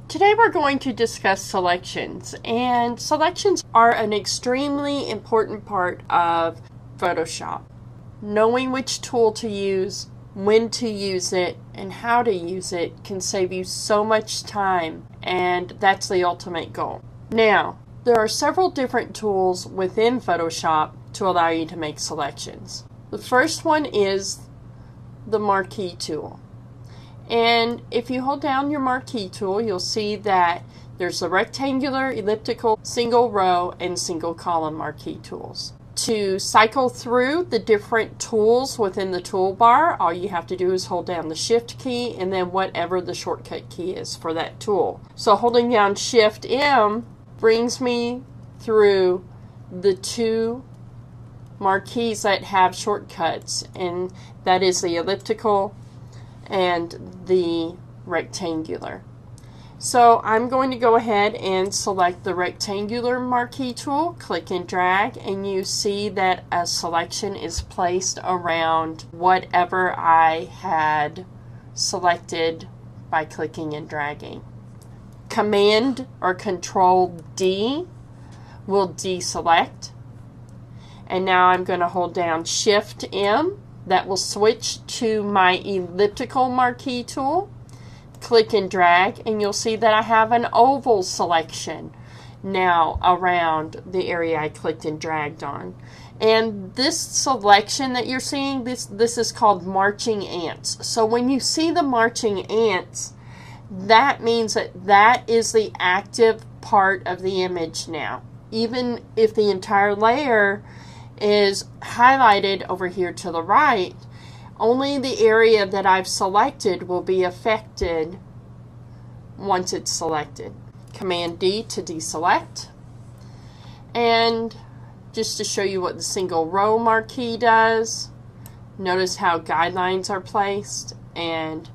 Today we're going to discuss selections, and selections are an extremely important part of Photoshop. Knowing which tool to use, when to use it, and how to use it can save you so much time, and that's the ultimate goal. Now, there are several different tools within Photoshop to allow you to make selections. The first one is the Marquee Tool. And if you hold down your Marquee Tool, you'll see that there's the rectangular, elliptical, single row, and single column Marquee tools. To cycle through the different tools within the toolbar, all you have to do is hold down the Shift key and then whatever the shortcut key is for that tool. So holding down Shift M brings me through the two marquees that have shortcuts, and that is the elliptical and the rectangular. So I'm going to go ahead and select the rectangular Marquee tool, click and drag, and you see that a selection is placed around whatever I had selected by clicking and dragging. Command or Control D will deselect, and now I'm going to hold down Shift M. That will switch to my elliptical Marquee tool. Click and drag, and you'll see that I have an oval selection now around the area I clicked and dragged on. And this selection that you're seeing, this is called marching ants. So when you see the marching ants, that means that is the active part of the image now. Even if the entire layer is highlighted over here to the right, only the area that I've selected will be affected once it's selected. Command D to deselect. And just to show you what the single row Marquee does, notice how guidelines are placed and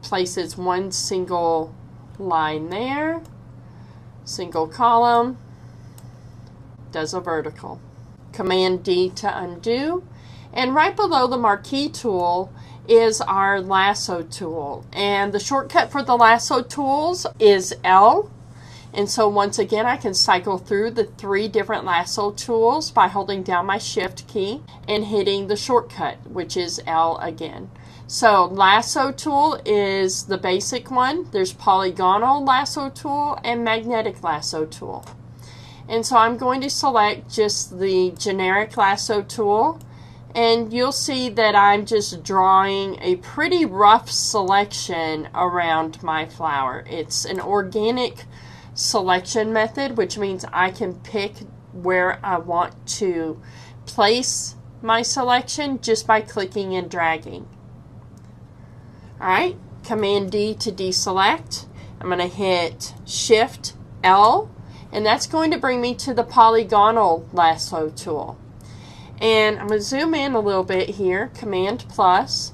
places one single line there, single column, does a vertical. Command D to undo, and right below the Marquee tool is our Lasso tool, and the shortcut for the Lasso tools is L. And so once again I can cycle through the three different Lasso tools by holding down my Shift key and hitting the shortcut, which is L again. So Lasso tool is the basic one. There's polygonal Lasso tool and magnetic Lasso tool. And so I'm going to select just the generic Lasso tool, and you'll see that I'm just drawing a pretty rough selection around my flower. It's an organic selection method, which means I can pick where I want to place my selection just by clicking and dragging. Alright, Command D to deselect. I'm going to hit Shift L, and that's going to bring me to the polygonal Lasso tool. And I'm going to zoom in a little bit here, Command plus,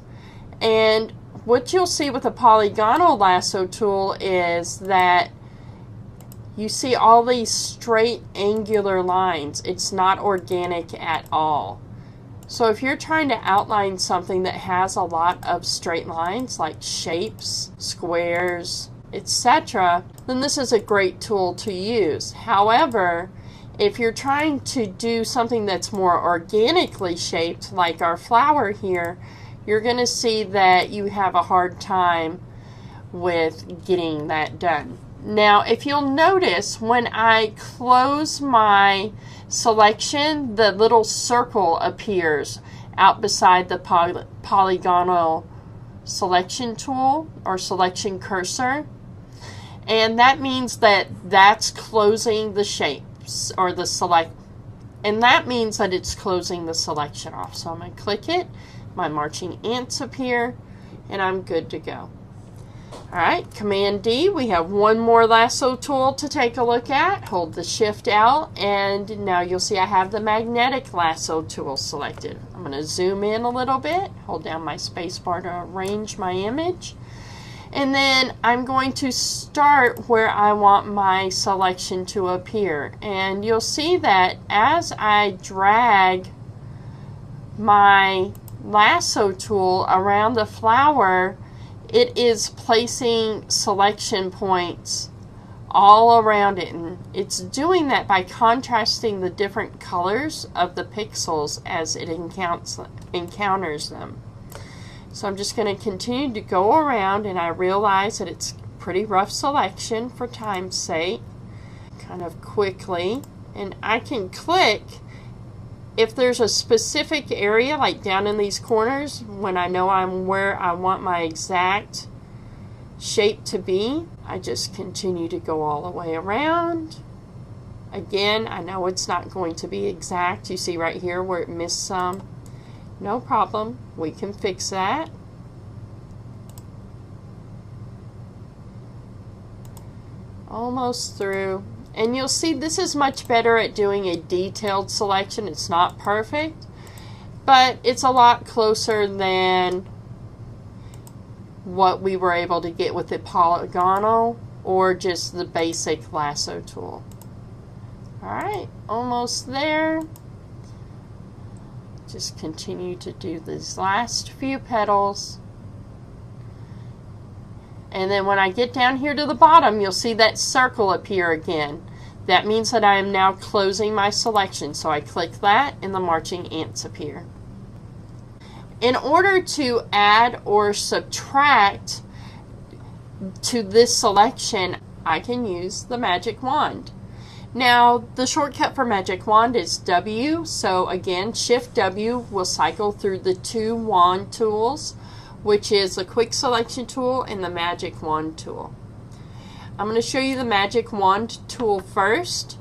and what you'll see with the polygonal Lasso tool is that you see all these straight angular lines. It's not organic at all. So if you're trying to outline something that has a lot of straight lines like shapes, squares, etc., then this is a great tool to use. However, if you're trying to do something that's more organically shaped, like our flower here, you're going to see that you have a hard time with getting that done. Now, if you'll notice, when I close my selection, the little circle appears out beside the polygonal selection tool or selection cursor. And that means that that's closing the shapes or the select, and that means that it's closing the selection off. So I'm going to click it, my marching ants appear, and I'm good to go. Alright, Command D, we have one more Lasso tool to take a look at. Hold the Shift L, and now you'll see I have the magnetic Lasso tool selected. I'm going to zoom in a little bit, hold down my space bar to arrange my image. And then I'm going to start where I want my selection to appear. And you'll see that as I drag my Lasso tool around the flower, it is placing selection points all around it, and it's doing that by contrasting the different colors of the pixels as it encounters them. So I'm just going to continue to go around, and I realize that it's pretty rough selection for time's sake, kind of quickly, and I can click if there's a specific area like down in these corners when I know I'm where I want my exact shape to be. I just continue to go all the way around. Again, I know it's not going to be exact. You see right here where it missed some. No problem, we can fix that. Almost through. And you'll see this is much better at doing a detailed selection. It's not perfect, but it's a lot closer than what we were able to get with the polygonal or just the basic lasso tool. Alright, almost there. Just continue to do these last few petals. And then when I get down here to the bottom, you'll see that circle appear again. That means that I am now closing my selection. So I click that and the marching ants appear. In order to add or subtract to this selection, I can use the magic wand. Now, the shortcut for magic wand is W, so again, Shift W will cycle through the two wand tools, which is the quick selection tool and the magic wand tool. I'm going to show you the magic wand tool first.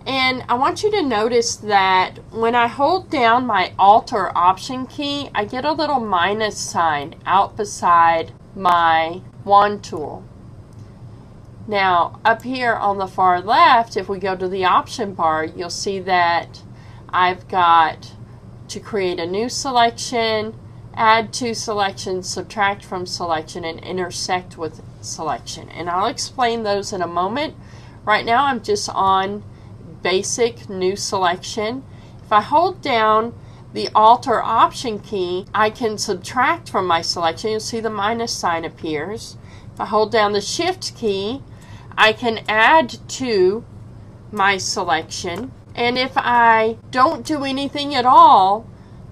And I want you to notice that when I hold down my Alt or Option key, I get a little minus sign out beside my wand tool. Now, up here on the far left, if we go to the option bar, you'll see that I've got to create a new selection, add to selection, subtract from selection, and intersect with selection. And I'll explain those in a moment. Right now, I'm just on basic new selection. If I hold down the Alt or Option key, I can subtract from my selection. You'll see the minus sign appears. If I hold down the Shift key, I can add to my selection. And if I don't do anything at all,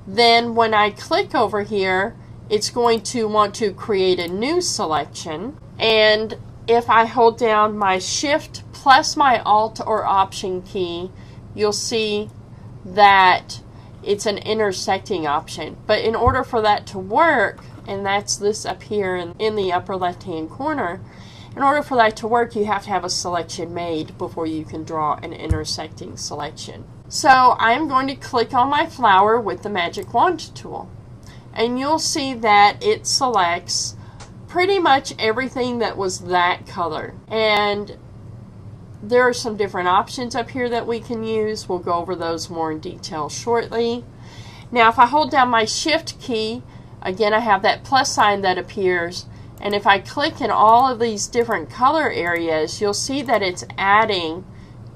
then when I click over here, it's going to want to create a new selection. And if I hold down my Shift plus my Alt or Option key, you'll see that it's an intersecting option. But in order for that to work, and that's this up here in the upper left hand corner, in order for that to work, you have to have a selection made before you can draw an intersecting selection. So I'm going to click on my flower with the magic wand tool, and you'll see that it selects pretty much everything that was that color. And there are some different options up here that we can use. We'll go over those more in detail shortly. Now if I hold down my Shift key, again I have that plus sign that appears, and if I click in all of these different color areas, you'll see that it's adding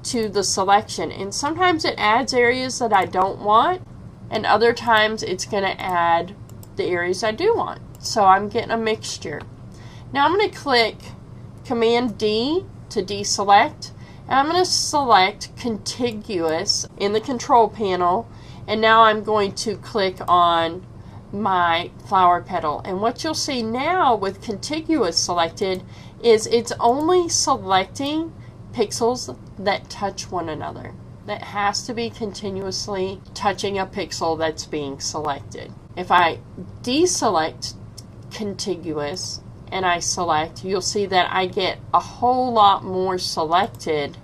to the selection. And sometimes it adds areas that I don't want, and other times it's going to add the areas I do want. So I'm getting a mixture. Now I'm going to click Command D to deselect, and I'm going to select contiguous in the control panel, and now I'm going to click on my flower petal. And what you'll see now with contiguous selected is it's only selecting pixels that touch one another. That has to be continuously touching a pixel that's being selected. If I deselect contiguous and I select, you'll see that I get a whole lot more selected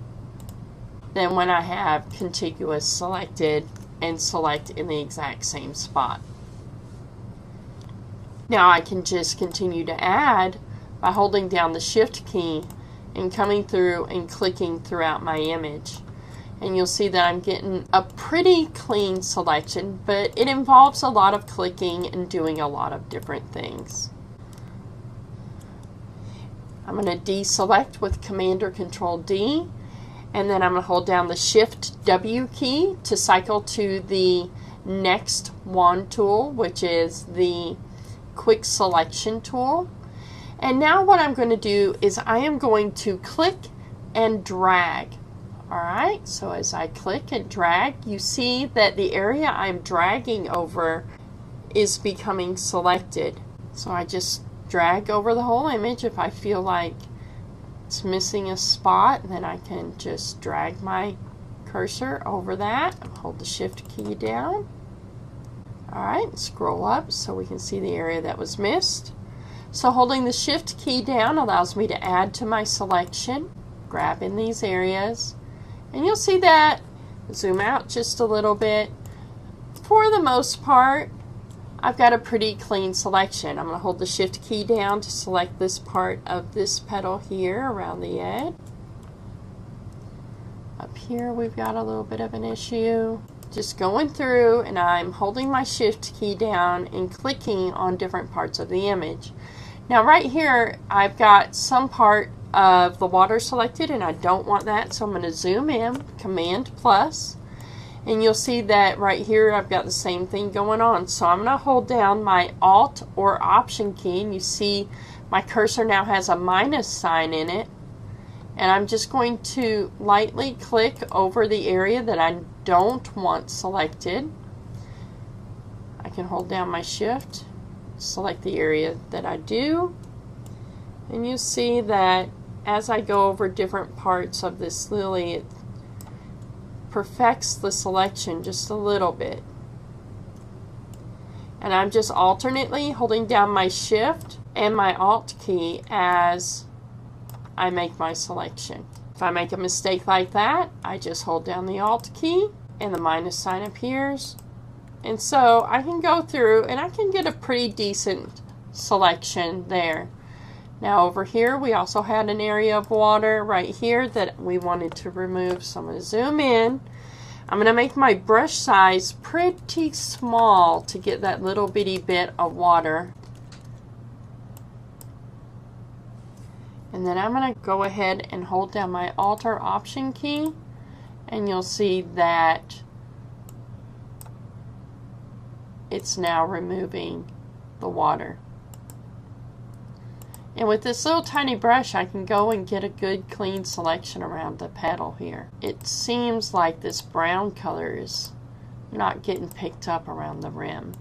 than when I have contiguous selected and select in the exact same spot. Now I can just continue to add by holding down the Shift key and coming through and clicking throughout my image. And you'll see that I'm getting a pretty clean selection, but it involves a lot of clicking and doing a lot of different things. I'm going to deselect with Command or Control D, and then I'm going to hold down the Shift W key to cycle to the next wand tool, which is the quick selection tool. And now what I'm going to do is I am going to click and drag. Alright, so as I click and drag, you see that the area I'm dragging over is becoming selected. So I just drag over the whole image. If I feel like it's missing a spot, then I can just drag my cursor over that and hold the shift key down. Alright, scroll up so we can see the area that was missed. So holding the shift key down allows me to add to my selection, grab in these areas, and you'll see that, zoom out just a little bit. For the most part, I've got a pretty clean selection. I'm going to hold the shift key down to select this part of this petal here around the edge. Up here we've got a little bit of an issue. Just going through, and I'm holding my shift key down and clicking on different parts of the image. Now right here I've got some part of the water selected and I don't want that, so I'm going to zoom in, Command plus, and you'll see that right here I've got the same thing going on. So I'm going to hold down my Alt or Option key, and you see my cursor now has a minus sign in it, and I'm just going to lightly click over the area that I don't want selected. I can hold down my shift, select the area that I do, and you see that as I go over different parts of this lily, it perfects the selection just a little bit. And I'm just alternately holding down my shift and my Alt key as I make my selection. If I make a mistake like that, I just hold down the Alt key and the minus sign appears. And so I can go through and I can get a pretty decent selection there. Now over here we also had an area of water right here that we wanted to remove, so I'm going to zoom in. I'm going to make my brush size pretty small to get that little bitty bit of water. And then I'm going to go ahead and hold down my Alt or Option key, and you'll see that it's now removing the water. And with this little tiny brush, I can go and get a good clean selection around the petal here. It seems like this brown color is not getting picked up around the rim.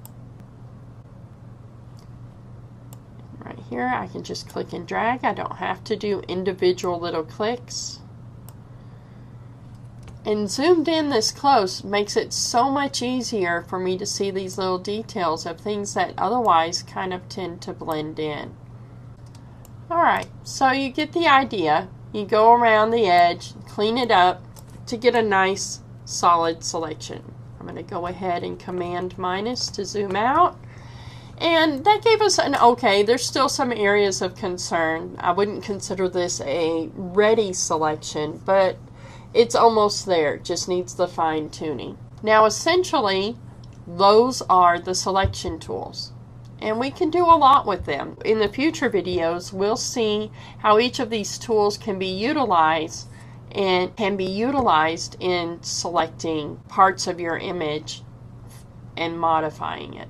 Right here, I can just click and drag. I don't have to do individual little clicks. And zoomed in this close makes it so much easier for me to see these little details of things that otherwise kind of tend to blend in. Alright, so you get the idea. You go around the edge, clean it up to get a nice solid selection. I'm going to go ahead and Command minus to zoom out. And that gave us an okay. There's still some areas of concern. I wouldn't consider this a ready selection, but it's almost there. Just needs the fine tuning. Now essentially, those are the selection tools. And we can do a lot with them. In the future videos, we'll see how each of these tools can be utilized in selecting parts of your image and modifying it.